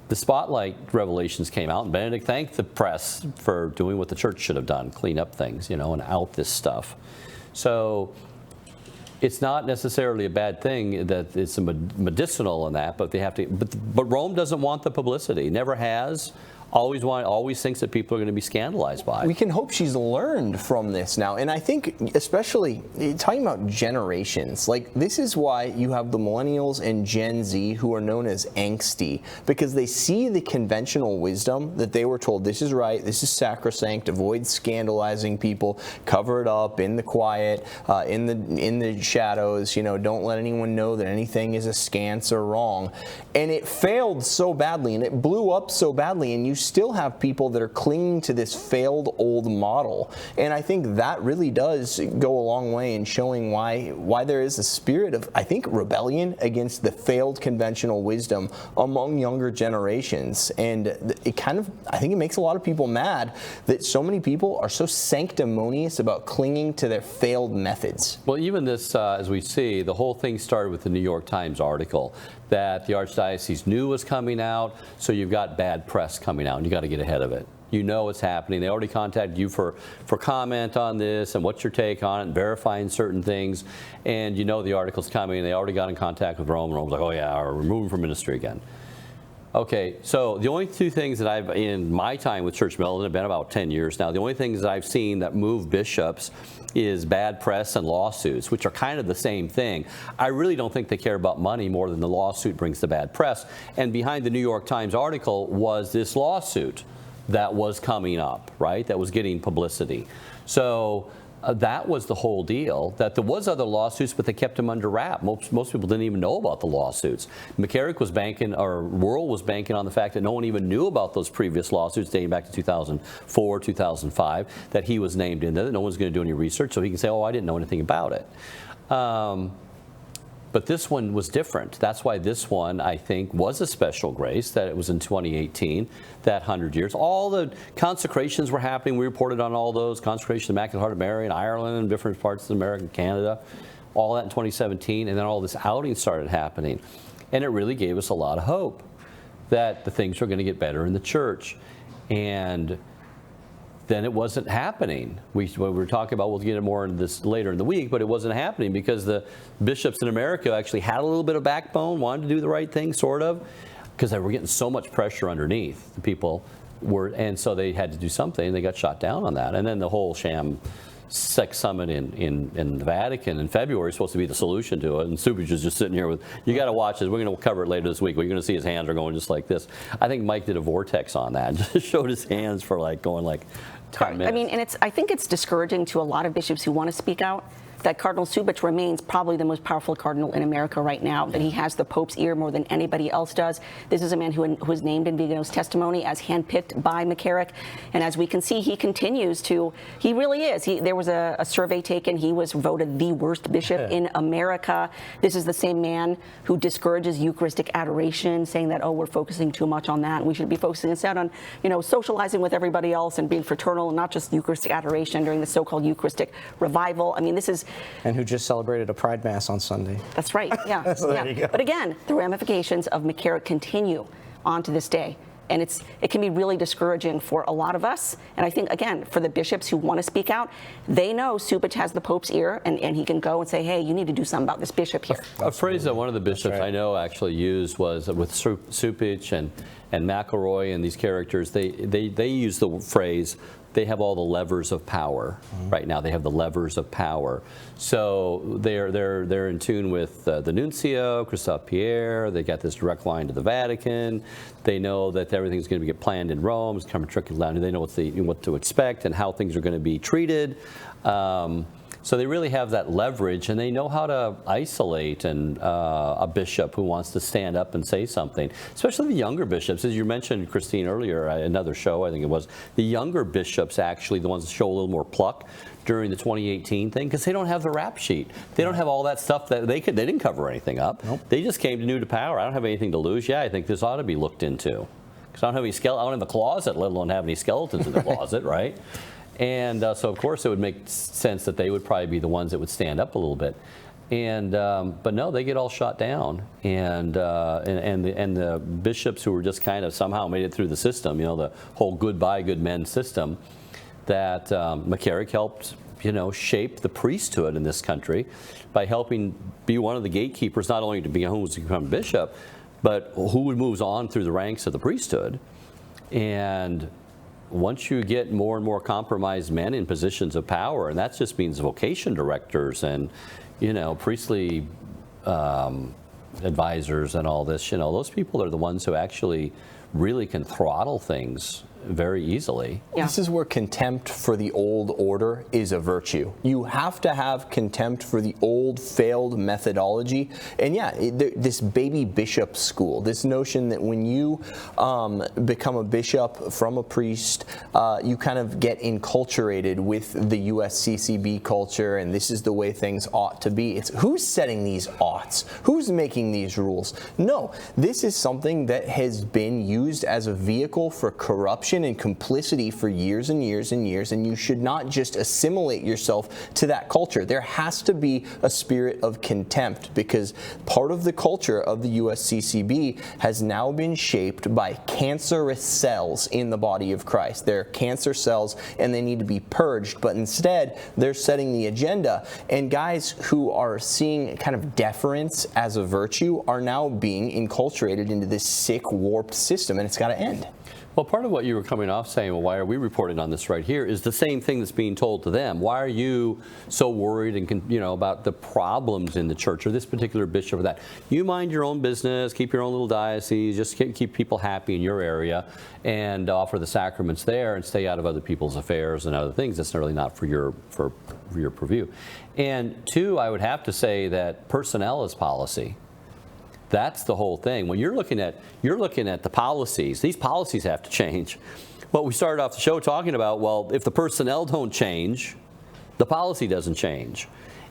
The Spotlight revelations came out, and Benedict thanked the press for doing what the church should have done, clean up things, and out this stuff. So it's not necessarily a bad thing that it's a medicinal in that, but they have to. But Rome doesn't want the publicity. Never has. Always thinks that people are going to be scandalized by it. We can hope she's learned from this now. And I think, especially talking about generations, like this is why you have the millennials and Gen Z who are known as angsty, because they see the conventional wisdom that they were told, this is right, this is sacrosanct, avoid scandalizing people, cover it up in the quiet, in the shadows, don't let anyone know that anything is askance or wrong. And it failed so badly, and it blew up so badly, and you still have people that are clinging to this failed old model. And I think that really does go a long way in showing why there is a spirit of, I think, rebellion against the failed conventional wisdom among younger generations. And it I think it makes a lot of people mad that so many people are so sanctimonious about clinging to their failed methods. Well, even this, as we see, the whole thing started with the New York Times article that the Archdiocese knew was coming out, so you've got bad press coming out, and you got to get ahead of it. You know it's happening. They already contacted you for comment on this and what's your take on it and verifying certain things, and the article's coming, and they already got in contact with Rome, and Rome's like, oh yeah, we're moving from ministry again. Okay, so the only two things that I've, in my time with Church Militant, have been about 10 years now, the only things that I've seen that move bishops is bad press and lawsuits, which are kind of the same thing. I really don't think they care about money more than the lawsuit brings the bad press. And behind the New York Times article was this lawsuit that was coming up, right? That was getting publicity. So that was the whole deal, that there was other lawsuits, but they kept them under wrap. Most people didn't even know about the lawsuits. McCarrick was banking, or World was banking on the fact that no one even knew about those previous lawsuits dating back to 2004, 2005, that he was named in there, that no one's going to do any research, so he can say, oh, I didn't know anything about it. But this one was different. That's why this one, I think, was a special grace, that it was in 2018, that 100 years. All the consecrations were happening. We reported on all those, consecration of the Immaculate Heart of Mary in Ireland and different parts of America and Canada, all that in 2017, and then all this outing started happening. And it really gave us a lot of hope that the things were going to get better in the church. And then it wasn't happening. We were talking about, we'll get more into this later in the week, but it wasn't happening because the bishops in America actually had a little bit of backbone, wanted to do the right thing, sort of, because they were getting so much pressure underneath. The people were, and so they had to do something, and they got shot down on that. And then the whole sham sex summit in the Vatican in February is supposed to be the solution to it, and Sipe is just sitting here with, you got to watch this, we're going to cover it later this week, we're going to see his hands are going just like this. I think Mike did a Vortex on that, just showed his hands for like going like 10 minutes. I mean, and I think it's discouraging to a lot of bishops who want to speak out that Cardinal Sipe remains probably the most powerful cardinal in America right now, that he has the Pope's ear more than anybody else does. This is a man who was named in Vigano's testimony as handpicked by McCarrick. And as we can see, he continues to, he really is. There was a survey taken. He was voted the worst bishop in America. This is the same man who discourages Eucharistic adoration, saying that, oh, we're focusing too much on that, and we should be focusing instead on, you know, socializing with everybody else and being fraternal, and not just Eucharistic adoration during the so-called Eucharistic revival. I mean, this is... And who just celebrated a Pride Mass on Sunday. That's right, yeah. So there you go. But again, the ramifications of McCarrick continue on to this day. And it can be really discouraging for a lot of us. And I think, again, for the bishops who want to speak out, they know Sipe has the Pope's ear, and he can go and say, hey, you need to do something about this bishop here. A phrase that one of the bishops I know actually used was with Sipe and McElroy and these characters, they use the phrase, they have all the levers of power. Right now they have the levers of power. So they're in tune with the nuncio, Christophe Pierre. They got this direct line to the Vatican. They know that everything's going to get planned in Rome. It's coming trickling down. They know what to expect and how things are going to be treated. So they really have that leverage, and they know how to isolate a bishop who wants to stand up and say something, especially the younger bishops. As you mentioned, Christine, earlier, another show, I think it was, the younger bishops actually, the ones that show a little more pluck during the 2018 thing, because they don't have the rap sheet. They don't have all that stuff that they didn't cover anything up. Nope. They just came to new to power. I don't have anything to lose. Yeah, I think this ought to be looked into. Because I don't have any I don't have a closet, let alone have any skeletons in the closet, right? And so, of course, it would make sense that they would probably be the ones that would stand up a little bit. And but no, they get all shot down. And the bishops who were just kind of somehow made it through the system, you know, the whole goodbye good men system, that McCarrick helped, you know, shape the priesthood in this country by helping be one of the gatekeepers, not only to become bishop, but who moves on through the ranks of the priesthood. And once you get more and more compromised men in positions of power, and that just means vocation directors and, you know, priestly advisors and all this, you know, those people are the ones who actually really can throttle things very easily. Yeah. This is where contempt for the old order is a virtue. You have to have contempt for the old failed methodology. And yeah, this baby bishop school, this notion that when you become a bishop from a priest, you kind of get enculturated with the USCCB culture, and this is the way things ought to be. It's who's setting these oughts? Who's making these rules? No, this is something that has been used as a vehicle for corruption corruption and complicity for years and years and years, and you should not just assimilate yourself to that culture. There has to be a spirit of contempt, because part of the culture of the USCCB has now been shaped by cancerous cells in the body of Christ. They're cancer cells and they need to be purged, but instead they're setting the agenda. And guys who are seeing kind of deference as a virtue are now being enculturated into this sick, warped system, and it's got to end. Well, part of what you were coming off saying, well, why are we reporting on this right here, is the same thing that's being told to them. Why are you so worried and about the problems in the church or this particular bishop or that? You mind your own business, keep your own little diocese, just keep people happy in your area and offer the sacraments there and stay out of other people's affairs and other things. That's really not for your purview. And two, I would have to say that personnel is policy. That's the whole thing. When you're looking at the policies, these policies have to change. What we started off the show talking about, well, if the personnel don't change, the policy doesn't change.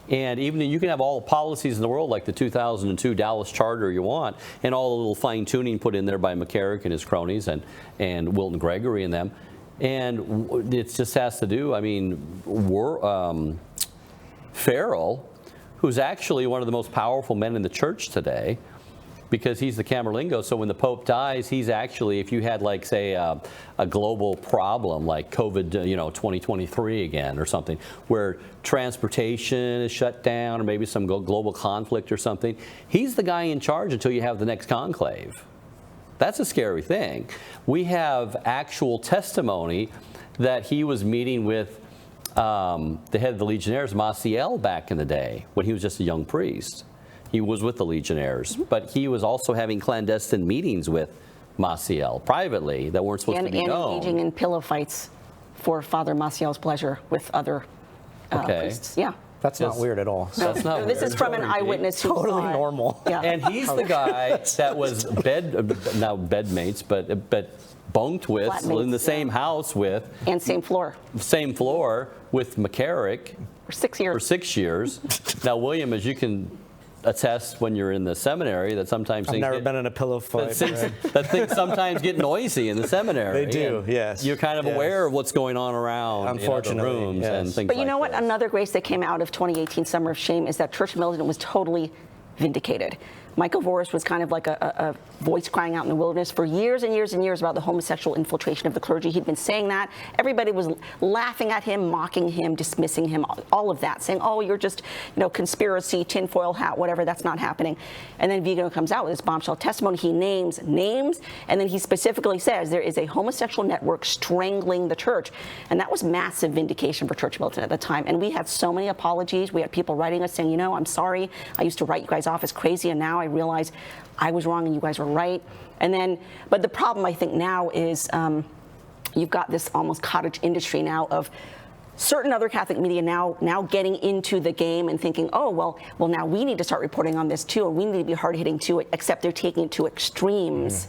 And even you can have all the policies in the world, like the 2002 Dallas Charter you want, and all the little fine-tuning put in there by McCarrick and his cronies and Wilton Gregory and them. And it just has to do, Farrell, who's actually one of the most powerful men in the church today, because he's the Camerlingo. So when the Pope dies, he's actually, if you had like, say, a global problem like COVID, 2023 again or something, where transportation is shut down or maybe some global conflict or something, he's the guy in charge until you have the next conclave. That's a scary thing. We have actual testimony that he was meeting with the head of the Legionnaires, Maciel, back in the day when he was just a young priest. He was with the Legionnaires, but he was also having clandestine meetings with Maciel privately that weren't supposed to be known. And engaging in pillow fights for Father Maciel's pleasure with other priests. Yeah. That's not weird at all. That's not This weird. is from an eyewitness who Totally saw it. normal. Yeah. And he's the guy that was bedmates, but bunked with, Flatmates, in the same house with, And same floor same floor with McCarrick for 6 years. for 6 years. Now, William, as you can attest when you're in the seminary, that sometimes I've things never get- been in a pillow fight. that things sometimes get noisy in the seminary. They do, and yes. You're kind of Yes. aware of what's going on around Unfortunately, in other rooms yes. and things But you like know what? this. Another grace that came out of 2018 Summer of Shame is that Church Militant was totally vindicated. Michael Voris was kind of like a voice crying out in the wilderness for years and years and years about the homosexual infiltration of the clergy. He'd been saying that. Everybody was laughing at him, mocking him, dismissing him, all of that, saying, oh, you're just, conspiracy, tinfoil hat, whatever, that's not happening. And then Vigano comes out with this bombshell testimony. He names names, and then he specifically says there is a homosexual network strangling the church. And that was massive vindication for Church Militant at the time. And we had so many apologies. We had people writing us saying, I'm sorry. I used to write you guys off as crazy, and now I realize I was wrong and you guys were right. And then, but the problem I think now is you've got this almost cottage industry now of certain other Catholic media now getting into the game and thinking, oh, well, now we need to start reporting on this too, and we need to be hard-hitting too, except they're taking it to extremes.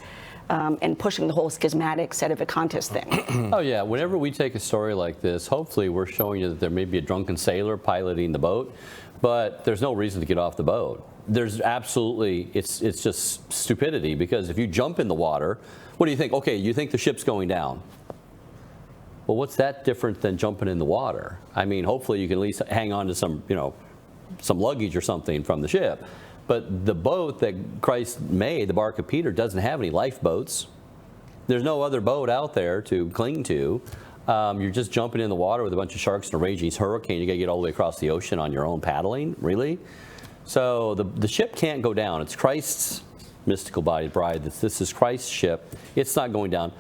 And pushing the whole schismatic sedevacantist thing. Oh yeah, whenever we take a story like this, hopefully we're showing you that there may be a drunken sailor piloting the boat, but there's no reason to get off the boat. There's absolutely, it's just stupidity, because if you jump in the water, what do you think? Okay, you think the ship's going down. Well, what's that different than jumping in the water? Hopefully you can at least hang on to some luggage or something from the ship. But the boat that Christ made, the bark of Peter, doesn't have any lifeboats. There's no other boat out there to cling to. You're just jumping in the water with a bunch of sharks and a raging hurricane. You got to get all the way across the ocean on your own paddling, really? So the ship can't go down. It's Christ's mystical bodied bride. This is Christ's ship. It's not going down.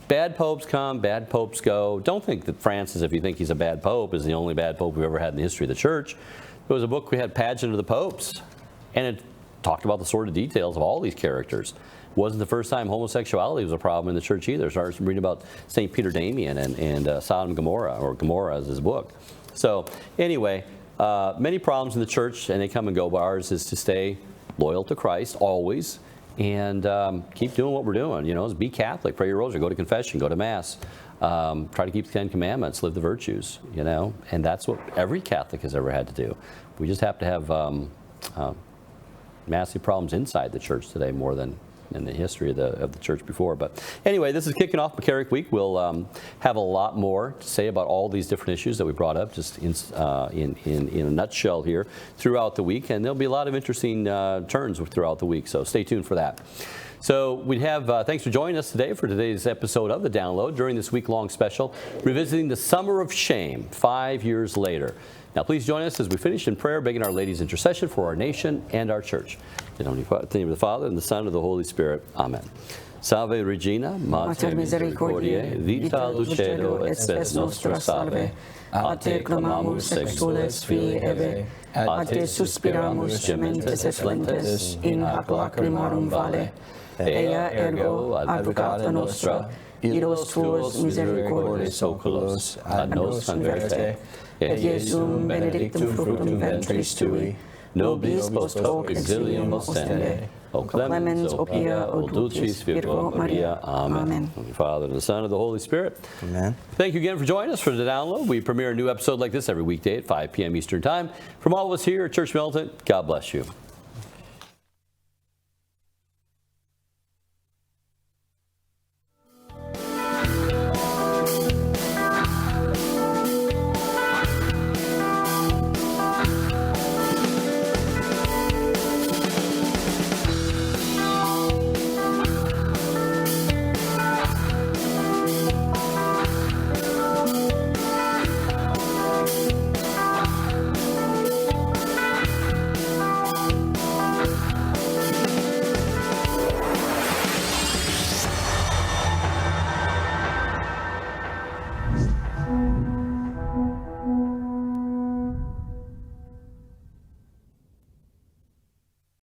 Bad popes come, bad popes go. Don't think that Francis, if you think he's a bad pope, is the only bad pope we've ever had in the history of the church. There was a book we had, Pageant of the Popes, and it talked about the sordid details of all these characters. It wasn't the first time homosexuality was a problem in the church either. Started reading about St. Peter Damian and Sodom and Gomorrah, or Gomorrah as his book. So anyway, many problems in the church, and they come and go, but ours is to stay loyal to Christ always, and keep doing what we're doing. Is be Catholic, pray your rosary, go to confession, go to Mass, try to keep the 10 Commandments, live the virtues, and that's what every Catholic has ever had to do. We just have to have massive problems inside the church today more than in the history of the church before. But anyway, this is kicking off McCarrick Week. We'll have a lot more to say about all these different issues that we brought up, just in a nutshell here throughout the week, and there'll be a lot of interesting turns throughout the week. So stay tuned for that. So we have, thanks for joining us today for today's episode of The Download during this week-long special, revisiting the Summer of Shame, 5 years later. Now please join us as we finish in prayer, begging Our Lady's intercession for our nation and our church. In the name of the Father, and the Son, and of the Holy Spirit. Amen. Salve Regina, Mater Misericordiae, vita dulcedo et spes nostra salve. A te clamamus exules filii Eve, a te suspiramus gementes et flentes, in hac lacrimarum vale. Ea ergo advocata nostra, idos tuos misericordes oculos, ad nos converte, et Iesum benedictum fructum ventris tui, nobis post hoc exilium ostende, O clemens, O pia, O dulcis Virgo Maria. Amen. In the Father, and the Son, and the Holy Spirit. Amen. Thank you again for joining us for The Download. We premiere a new episode like this every weekday at 5 p.m. Eastern Time. From all of us here at Church Militant, God bless you.